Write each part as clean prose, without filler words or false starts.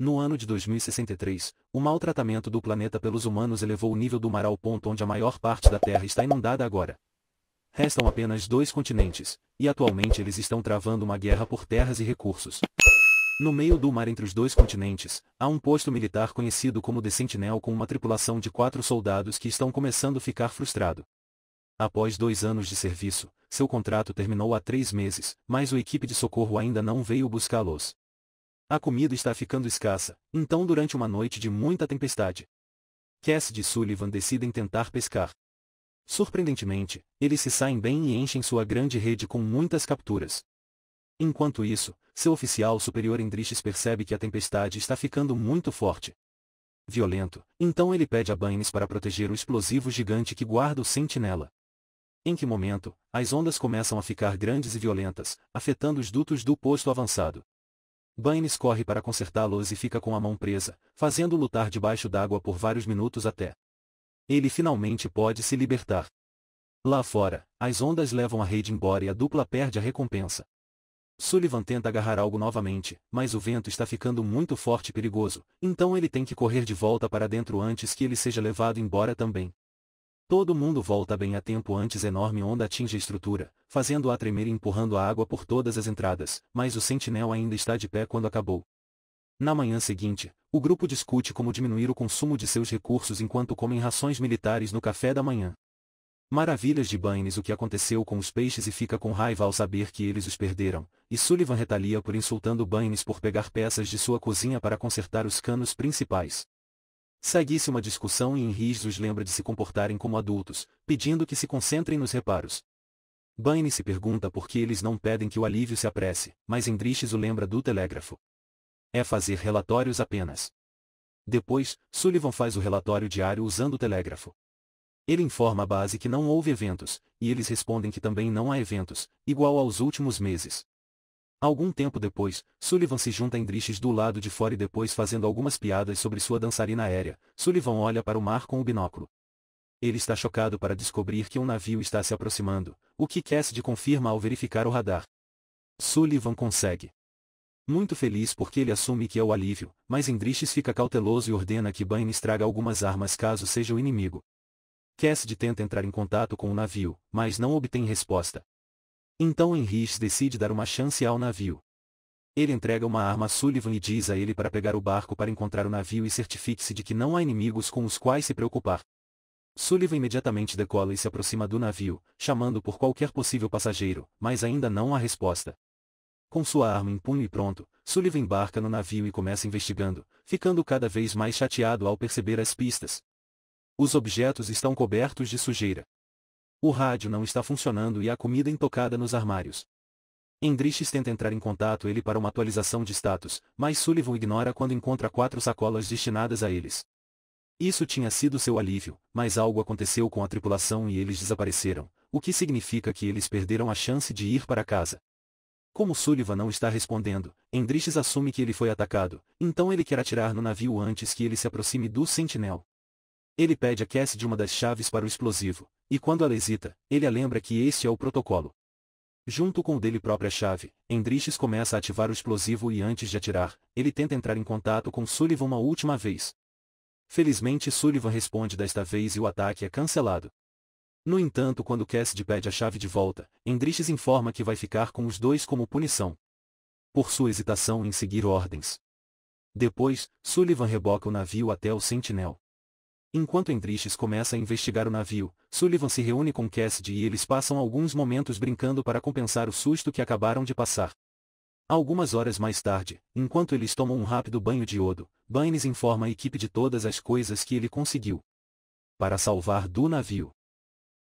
No ano de 2063, o maltratamento do planeta pelos humanos elevou o nível do mar ao ponto onde a maior parte da Terra está inundada agora. Restam apenas 2 continentes, e atualmente eles estão travando uma guerra por terras e recursos. No meio do mar entre os 2 continentes, há um posto militar conhecido como The Sentinel com uma tripulação de 4 soldados que estão começando a ficar frustrado. Após 2 anos de serviço, seu contrato terminou há 3 meses, mas a equipe de socorro ainda não veio buscá-los. A comida está ficando escassa, então durante uma noite de muita tempestade, Cassidy e Sullivan decidem tentar pescar. Surpreendentemente, eles se saem bem e enchem sua grande rede com muitas capturas. Enquanto isso, seu oficial superior Endriches percebe que a tempestade está ficando muito forte. Violento, então ele pede a Baines para proteger o explosivo gigante que guarda o sentinela. Em que momento, as ondas começam a ficar grandes e violentas, afetando os dutos do posto avançado. Baines corre para consertá-los e fica com a mão presa, fazendo-o lutar debaixo d'água por vários minutos até ele finalmente pode se libertar. Lá fora, as ondas levam a rede embora e a dupla perde a recompensa. Sullivan tenta agarrar algo novamente, mas o vento está ficando muito forte e perigoso, então ele tem que correr de volta para dentro antes que ele seja levado embora também. Todo mundo volta bem a tempo antes a enorme onda atinge a estrutura, fazendo-a tremer e empurrando a água por todas as entradas, mas o sentinel ainda está de pé quando acabou. Na manhã seguinte, o grupo discute como diminuir o consumo de seus recursos enquanto comem rações militares no café da manhã. Maravilhas de Baines o que aconteceu com os peixes e fica com raiva ao saber que eles os perderam, e Sullivan retalia por insultando Baines por pegar peças de sua cozinha para consertar os canos principais. Segue-se uma discussão e Enriques os lembra de se comportarem como adultos, pedindo que se concentrem nos reparos. Baines se pergunta por que eles não pedem que o alívio se apresse, mas Endriches o lembra do telégrafo. É fazer relatórios apenas. Depois, Sullivan faz o relatório diário usando o telégrafo. Ele informa a base que não houve eventos, e eles respondem que também não há eventos, igual aos últimos meses. Algum tempo depois, Sullivan se junta a Endriches do lado de fora e depois fazendo algumas piadas sobre sua dançarina aérea, Sullivan olha para o mar com o binóculo. Ele está chocado para descobrir que um navio está se aproximando, o que Cassidy confirma ao verificar o radar. Sullivan consegue. Muito feliz porque ele assume que é o alívio, mas Endriches fica cauteloso e ordena que Baines traga algumas armas caso seja o inimigo. Cassidy tenta entrar em contato com o navio, mas não obtém resposta. Então Enriques decide dar uma chance ao navio. Ele entrega uma arma a Sullivan e diz a ele para pegar o barco para encontrar o navio e certifique-se de que não há inimigos com os quais se preocupar. Sullivan imediatamente decola e se aproxima do navio, chamando por qualquer possível passageiro, mas ainda não há resposta. Com sua arma em punho e pronto, Sullivan embarca no navio e começa investigando, ficando cada vez mais chateado ao perceber as pistas. Os objetos estão cobertos de sujeira. O rádio não está funcionando e há comida intocada nos armários. Endriches tenta entrar em contato ele para uma atualização de status, mas Sullivan ignora quando encontra 4 sacolas destinadas a eles. Isso tinha sido seu alívio, mas algo aconteceu com a tripulação e eles desapareceram, o que significa que eles perderam a chance de ir para casa. Como Sullivan não está respondendo, Endriches assume que ele foi atacado, então ele quer atirar no navio antes que ele se aproxime do Sentinel. Ele pede a Cassidy uma das chaves para o explosivo, e quando ela hesita, ele a lembra que este é o protocolo. Junto com o dele própria chave, Endriches começa a ativar o explosivo e antes de atirar, ele tenta entrar em contato com Sullivan uma última vez. Felizmente Sullivan responde desta vez e o ataque é cancelado. No entanto, quando Cassidy pede a chave de volta, Endriches informa que vai ficar com os dois como punição por sua hesitação em seguir ordens. Depois, Sullivan reboca o navio até o Sentinel. Enquanto Endriches começa a investigar o navio, Sullivan se reúne com Cassidy e eles passam alguns momentos brincando para compensar o susto que acabaram de passar. Algumas horas mais tarde, enquanto eles tomam um rápido banho de iodo, Baines informa a equipe de todas as coisas que ele conseguiu para salvar do navio.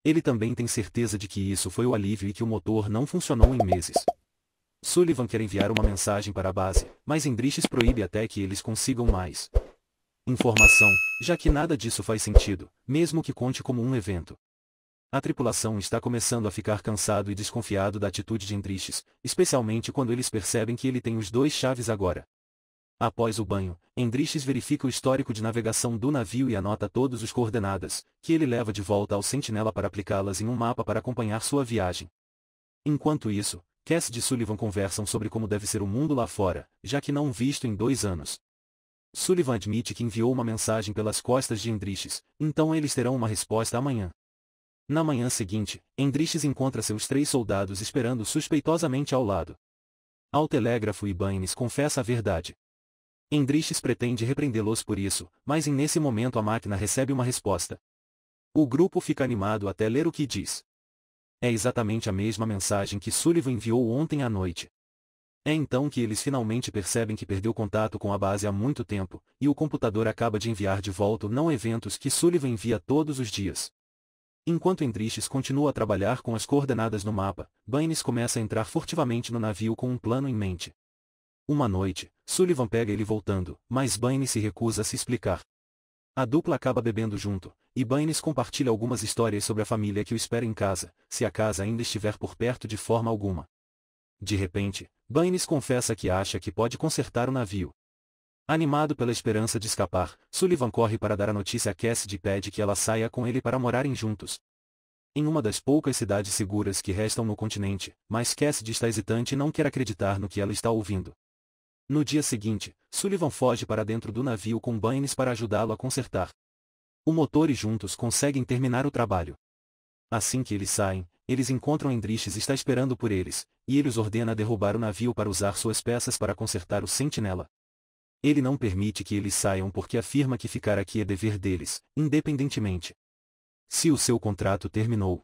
Ele também tem certeza de que isso foi o alívio e que o motor não funcionou em meses. Sullivan quer enviar uma mensagem para a base, mas Endriches proíbe até que eles consigam mais informação, já que nada disso faz sentido, mesmo que conte como um evento. A tripulação está começando a ficar cansado e desconfiado da atitude de Endriches, especialmente quando eles percebem que ele tem os 2 chaves agora. Após o banho, Endriches verifica o histórico de navegação do navio e anota todas as coordenadas, que ele leva de volta ao Sentinela para aplicá-las em um mapa para acompanhar sua viagem. Enquanto isso, Cassidy e Sullivan conversam sobre como deve ser o mundo lá fora, já que não visto em 2 anos. Sullivan admite que enviou uma mensagem pelas costas de Endriches, então eles terão uma resposta amanhã. Na manhã seguinte, Endriches encontra seus 3 soldados esperando suspeitosamente ao lado. Ao telégrafo e Baines confessa a verdade. Endriches pretende repreendê-los por isso, mas nesse momento a máquina recebe uma resposta. O grupo fica animado até ler o que diz. É exatamente a mesma mensagem que Sullivan enviou ontem à noite. É então que eles finalmente percebem que perdeu contato com a base há muito tempo, e o computador acaba de enviar de volta o não eventos que Sullivan envia todos os dias. Enquanto Endriches continua a trabalhar com as coordenadas no mapa, Baines começa a entrar furtivamente no navio com um plano em mente. Uma noite, Sullivan pega ele voltando, mas Baines se recusa a se explicar. A dupla acaba bebendo junto, e Baines compartilha algumas histórias sobre a família que o espera em casa, se a casa ainda estiver por perto de forma alguma. De repente, Baines confessa que acha que pode consertar o navio. Animado pela esperança de escapar, Sullivan corre para dar a notícia a Cassidy e pede que ela saia com ele para morarem juntos. Em uma das poucas cidades seguras que restam no continente, mas Cassidy está hesitante e não quer acreditar no que ela está ouvindo. No dia seguinte, Sullivan foge para dentro do navio com Baines para ajudá-lo a consertar o motor e juntos conseguem terminar o trabalho. Assim que eles saem, eles encontram Endriches está esperando por eles, e ele os ordena derrubar o navio para usar suas peças para consertar o Sentinela. Ele não permite que eles saiam porque afirma que ficar aqui é dever deles, independentemente se o seu contrato terminou.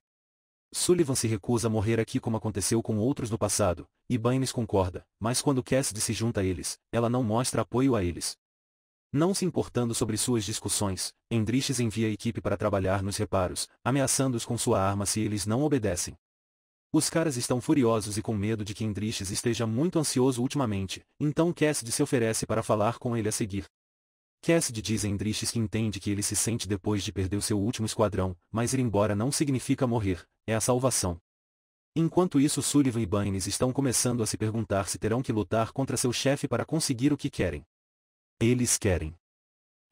Sullivan se recusa a morrer aqui como aconteceu com outros no passado, e Baines concorda, mas quando Cassidy se junta a eles, ela não mostra apoio a eles. Não se importando sobre suas discussões, Endriches envia a equipe para trabalhar nos reparos, ameaçando-os com sua arma se eles não obedecem. Os caras estão furiosos e com medo de que Endriches esteja muito ansioso ultimamente, então Cassidy se oferece para falar com ele a seguir. Cassidy diz a Endriches que entende que ele se sente depois de perder o seu último esquadrão, mas ir embora não significa morrer, é a salvação. Enquanto isso Sullivan e Baines estão começando a se perguntar se terão que lutar contra seu chefe para conseguir o que querem. Eles querem.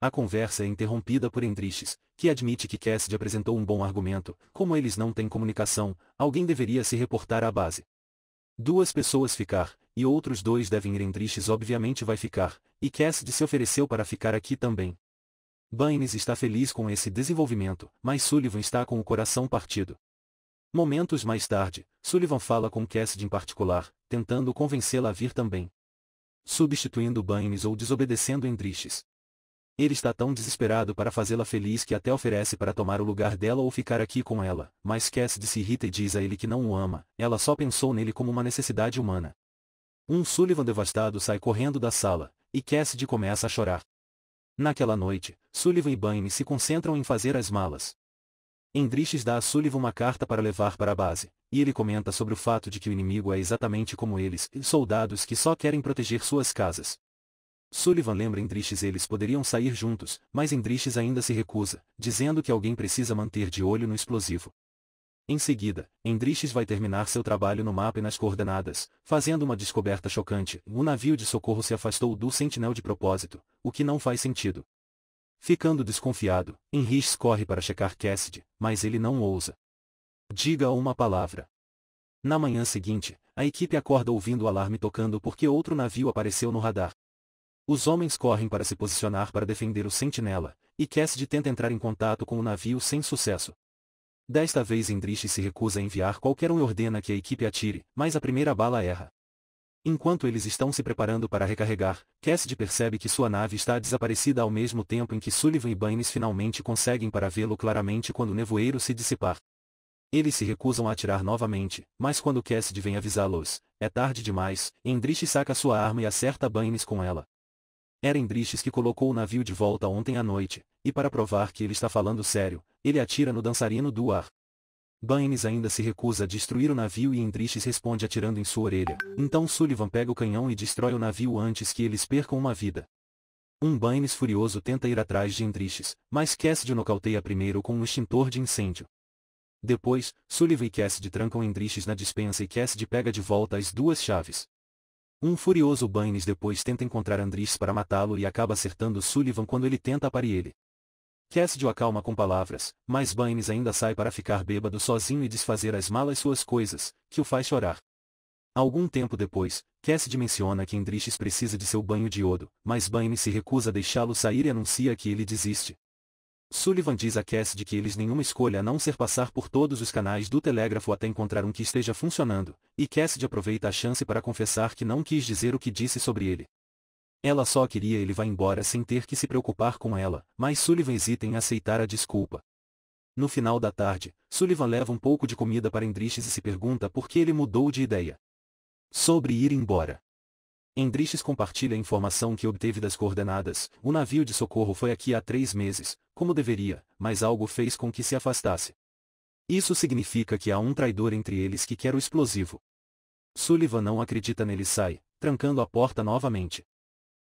A conversa é interrompida por Endriches, que admite que Cassidy apresentou um bom argumento, como eles não têm comunicação, alguém deveria se reportar à base. 2 pessoas ficar, e outros 2 devem ir. Endriches obviamente vai ficar, e Cassidy se ofereceu para ficar aqui também. Baines está feliz com esse desenvolvimento, mas Sullivan está com o coração partido. Momentos mais tarde, Sullivan fala com Cassidy em particular, tentando convencê-la a vir também. Substituindo Baines ou desobedecendo Endriches. Ele está tão desesperado para fazê-la feliz que até oferece para tomar o lugar dela ou ficar aqui com ela, mas Cassidy se irrita e diz a ele que não o ama, ela só pensou nele como uma necessidade humana. Sullivan devastado sai correndo da sala, e Cassidy começa a chorar. Naquela noite, Sullivan e Baines se concentram em fazer as malas. Endriches dá a Sullivan uma carta para levar para a base, e ele comenta sobre o fato de que o inimigo é exatamente como eles, soldados que só querem proteger suas casas. Sullivan lembra Endriches eles poderiam sair juntos, mas Endriches ainda se recusa, dizendo que alguém precisa manter de olho no explosivo. Em seguida, Endriches vai terminar seu trabalho no mapa e nas coordenadas, fazendo uma descoberta chocante: o navio de socorro se afastou do Sentinel de propósito, o que não faz sentido. Ficando desconfiado, Endriches corre para checar Cassidy, mas ele não ousa. Diga uma palavra. Na manhã seguinte, a equipe acorda ouvindo o alarme tocando porque outro navio apareceu no radar. Os homens correm para se posicionar para defender o Sentinela, e Cassidy tenta entrar em contato com o navio sem sucesso. Desta vez Endriches se recusa a enviar qualquer um e ordena que a equipe atire, mas a primeira bala erra. Enquanto eles estão se preparando para recarregar, Cassidy percebe que sua nave está desaparecida ao mesmo tempo em que Sullivan e Baines finalmente conseguem para vê-lo claramente quando o nevoeiro se dissipar. Eles se recusam a atirar novamente, mas quando Cassidy vem avisá-los, é tarde demais, Endriches saca sua arma e acerta Baines com ela. Era Endriches que colocou o navio de volta ontem à noite, e para provar que ele está falando sério, ele atira no dançarino do ar. Baines ainda se recusa a destruir o navio e Endriches responde atirando em sua orelha, então Sullivan pega o canhão e destrói o navio antes que eles percam uma vida. Baines furioso tenta ir atrás de Endriches, mas Cassidy o nocauteia primeiro com um extintor de incêndio. Depois, Sullivan e Cassidy trancam Endriches na despensa e Cassidy pega de volta as 2 chaves. Furioso Baines depois tenta encontrar Endriches para matá-lo e acaba acertando Sullivan quando ele tenta parar ele. Cassidy o acalma com palavras, mas Baines ainda sai para ficar bêbado sozinho e desfazer as malas suas coisas, que o faz chorar. Algum tempo depois, Cassidy menciona que Indriches precisa de seu banho de iodo, mas Bannis se recusa a deixá-lo sair e anuncia que ele desiste. Sullivan diz a Cassidy que eles nenhuma escolha a não ser passar por todos os canais do telégrafo até encontrar um que esteja funcionando, e Cassidy aproveita a chance para confessar que não quis dizer o que disse sobre ele. Ela só queria ele vá embora sem ter que se preocupar com ela, mas Sullivan hesita em aceitar a desculpa. No final da tarde, Sullivan leva um pouco de comida para Indriches e se pergunta por que ele mudou de ideia sobre ir embora. Indriches compartilha a informação que obteve das coordenadas. O navio de socorro foi aqui há 3 meses, como deveria, mas algo fez com que se afastasse. Isso significa que há um traidor entre eles que quer o explosivo. Sullivan não acredita nele e sai, trancando a porta novamente.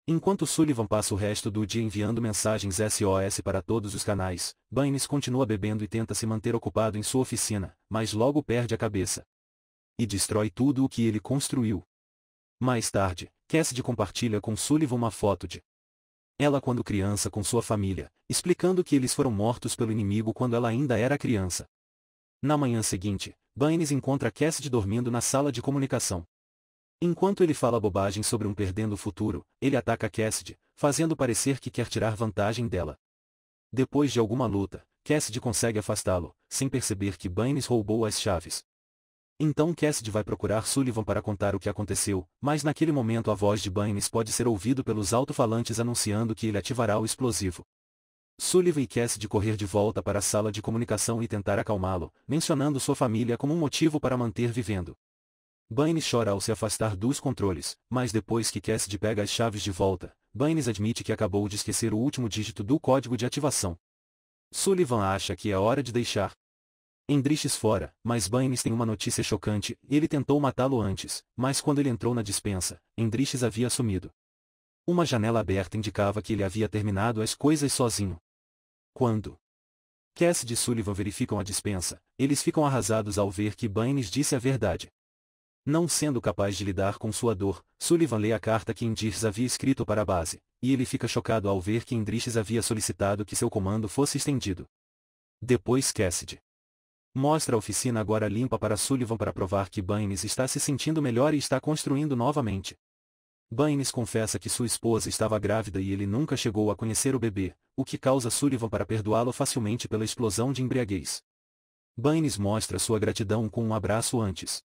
Enquanto Sullivan passa o resto do dia enviando mensagens SOS para todos os canais, Bannis continua bebendo e tenta se manter ocupado em sua oficina, mas logo perde a cabeça e destrói tudo o que ele construiu. Mais tarde, Cassidy compartilha com Sullivan uma foto de ela quando criança com sua família, explicando que eles foram mortos pelo inimigo quando ela ainda era criança. Na manhã seguinte, Bannis encontra Cassidy dormindo na sala de comunicação. Enquanto ele fala bobagem sobre um perdendo o futuro, ele ataca Cassidy, fazendo parecer que quer tirar vantagem dela. Depois de alguma luta, Cassidy consegue afastá-lo, sem perceber que Bannis roubou as chaves. Então Cassidy vai procurar Sullivan para contar o que aconteceu, mas naquele momento a voz de Bannis pode ser ouvido pelos alto-falantes anunciando que ele ativará o explosivo. Sullivan e Cassidy correr de volta para a sala de comunicação e tentar acalmá-lo, mencionando sua família como um motivo para manter vivendo. Bannis chora ao se afastar dos controles, mas depois que Cassidy pega as chaves de volta, Bannis admite que acabou de esquecer o último dígito do código de ativação. Sullivan acha que é hora de deixar Indriches fora, mas Bannis tem uma notícia chocante: ele tentou matá-lo antes, mas quando ele entrou na despensa, Indriches havia sumido. Uma janela aberta indicava que ele havia terminado as coisas sozinho. Quando Cassidy e Sullivan verificam a despensa, eles ficam arrasados ao ver que Bannis disse a verdade. Não sendo capaz de lidar com sua dor, Sullivan lê a carta que Indriches havia escrito para a base, e ele fica chocado ao ver que Indriches havia solicitado que seu comando fosse estendido. Depois Cassidy mostra a oficina agora limpa para Sullivan para provar que Bannis está se sentindo melhor e está construindo novamente. Bannis confessa que sua esposa estava grávida e ele nunca chegou a conhecer o bebê, o que causa Sullivan para perdoá-lo facilmente pela explosão de embriaguez. Bannis mostra sua gratidão com um abraço antes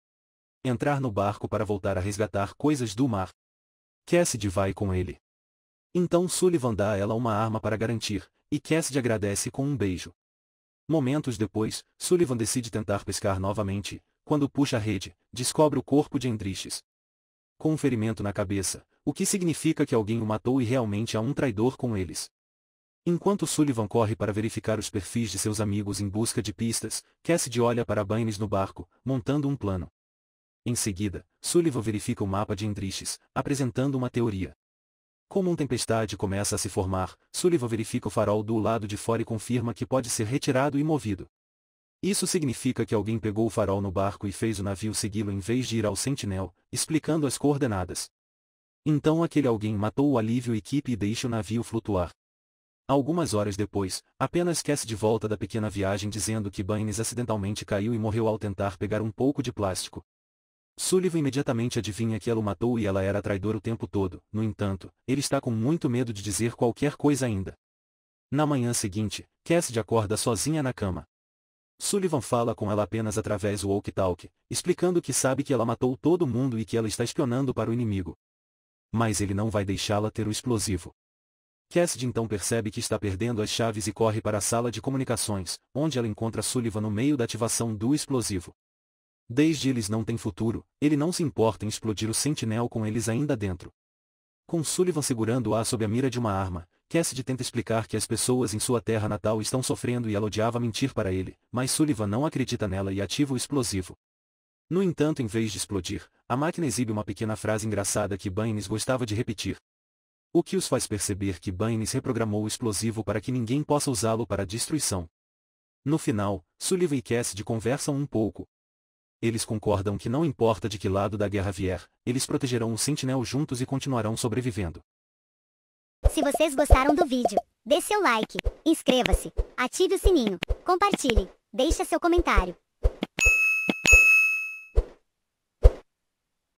entrar no barco para voltar a resgatar coisas do mar. Cassidy vai com ele. Então Sullivan dá a ela uma arma para garantir, e Cassidy agradece com um beijo. Momentos depois, Sullivan decide tentar pescar novamente. Quando puxa a rede, descobre o corpo de Indriches com um ferimento na cabeça, o que significa que alguém o matou e realmente há um traidor com eles. Enquanto Sullivan corre para verificar os perfis de seus amigos em busca de pistas, Cassidy olha para Bannis no barco, montando um plano. Em seguida, Sullivan verifica o mapa de Indriches, apresentando uma teoria. Como uma tempestade começa a se formar, Sullivan verifica o farol do lado de fora e confirma que pode ser retirado e movido. Isso significa que alguém pegou o farol no barco e fez o navio segui-lo em vez de ir ao Sentinel, explicando as coordenadas. Então aquele alguém matou o alívio equipe e deixa o navio flutuar. Algumas horas depois, apenas Cassidy volta da pequena viagem dizendo que Bannis acidentalmente caiu e morreu ao tentar pegar um pouco de plástico. Sullivan imediatamente adivinha que ela o matou e ela era traidora o tempo todo. No entanto, ele está com muito medo de dizer qualquer coisa ainda. Na manhã seguinte, Cassidy acorda sozinha na cama. Sullivan fala com ela apenas através do walkie-talkie, explicando que sabe que ela matou todo mundo e que ela está espionando para o inimigo. Mas ele não vai deixá-la ter o explosivo. Cassidy então percebe que está perdendo as chaves e corre para a sala de comunicações, onde ela encontra Sullivan no meio da ativação do explosivo. Desde eles não têm futuro, ele não se importa em explodir o Sentinel com eles ainda dentro. Com Sullivan segurando-a sob a mira de uma arma, Cassidy tenta explicar que as pessoas em sua terra natal estão sofrendo e ela odiava mentir para ele, mas Sullivan não acredita nela e ativa o explosivo. No entanto, em vez de explodir, a máquina exibe uma pequena frase engraçada que Bannis gostava de repetir. O que os faz perceber que Bannis reprogramou o explosivo para que ninguém possa usá-lo para destruição. No final, Sullivan e Cassidy conversam um pouco. Eles concordam que não importa de que lado da guerra vier, eles protegerão o Sentinel juntos e continuarão sobrevivendo. Se vocês gostaram do vídeo, dê seu like, inscreva-se, ative o sininho, compartilhe, deixe seu comentário.